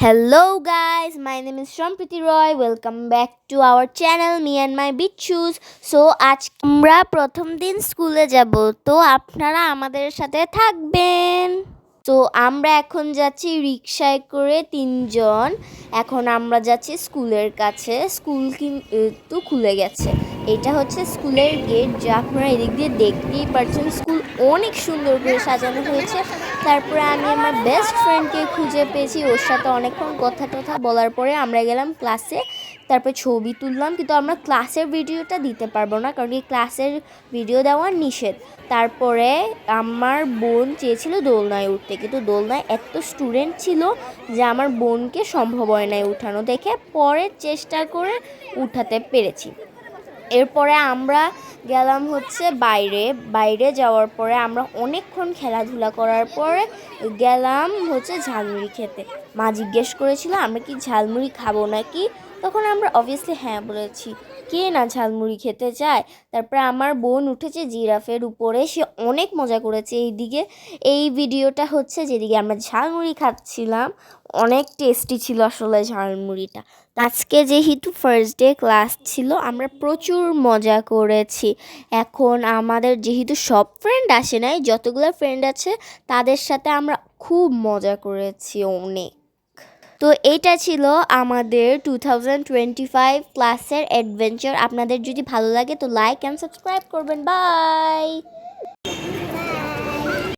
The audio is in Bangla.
Hello guys, my name is Shampriti Roy. Welcome back to our channel Me and My Bichus. So আজ আমরা প্রথম দিন স্কুলে যাব, তো আপনারা আমাদের সাথে থাকবেন। তো আমরা এখন যাচ্ছি রিকশায় করে তিনজন। এখন আমরা যাচ্ছি স্কুলের কাছে। স্কুল কিন্তু খুলে গেছে। এটা হচ্ছে স্কুলের গেট, যা আপনারা এদিক দিয়ে দেখতেই পাচ্ছেন। স্কুল অনেক সুন্দর করে সাজানো হয়েছে। তারপরে আমি আমার বেস্ট ফ্রেন্ডকে খুঁজে পেয়েছি, ওর সাথে অনেকক্ষণ কথা বলার পরে আমরা গেলাম ক্লাসে। তারপর ছবি তুললাম, কিন্তু আমরা ক্লাসের ভিডিওটা দিতে পারবো না, কারণ এই ক্লাসের ভিডিও দেওয়া নিষেধ। তারপরে আমার বোন চেয়েছিল দোলনায় উঠতে, কিন্তু দোলনায় এত স্টুডেন্ট ছিল যে আমার বোনকে সম্ভব হয় নাই উঠানো, দেখে পরে চেষ্টা করে উঠাতে পেরেছি। এরপরে আমরা গেলাম হচ্ছে বাইরে যাওয়ার পরে আমরা অনেকক্ষণ খেলাধুলা করার পরে গেলাম হচ্ছে ঝালমুড়ি খেতে। মা জিজ্ঞেস করেছিল আমরা কি ঝালমুড়ি খাবো নাকি, তখন আমরা অবভিয়াসলি হ্যাঁ বলেছি, কে না ঝালমুড়ি খেতে চায়। তারপরে আমার বোন উঠেছে জিরাফের উপরে, সে অনেক মজা করেছে। এই ভিডিওটা হচ্ছে যেদিকে আমরা ঝালমুড়ি খাচ্ছিলাম। অনেক টেস্টি ছিল আসলে ঝালমুড়িটা। আজকে যেহেতু ফার্স্ট ডে ক্লাস ছিল, আমরা প্রচুর মজা করেছি। এখন আমাদের যেহেতু সব ফ্রেন্ড আসে নাই, যতগুলো ফ্রেন্ড আছে তাদের সাথে আমরা খুব মজা করেছি অনেক। তো এইটা ছিল আমাদের 2025 ক্লাসের অ্যাডভেঞ্চার। আপনাদের যদি ভালো লাগে তো লাইক অ্যান্ড সাবস্ক্রাইব করবেন। বাই।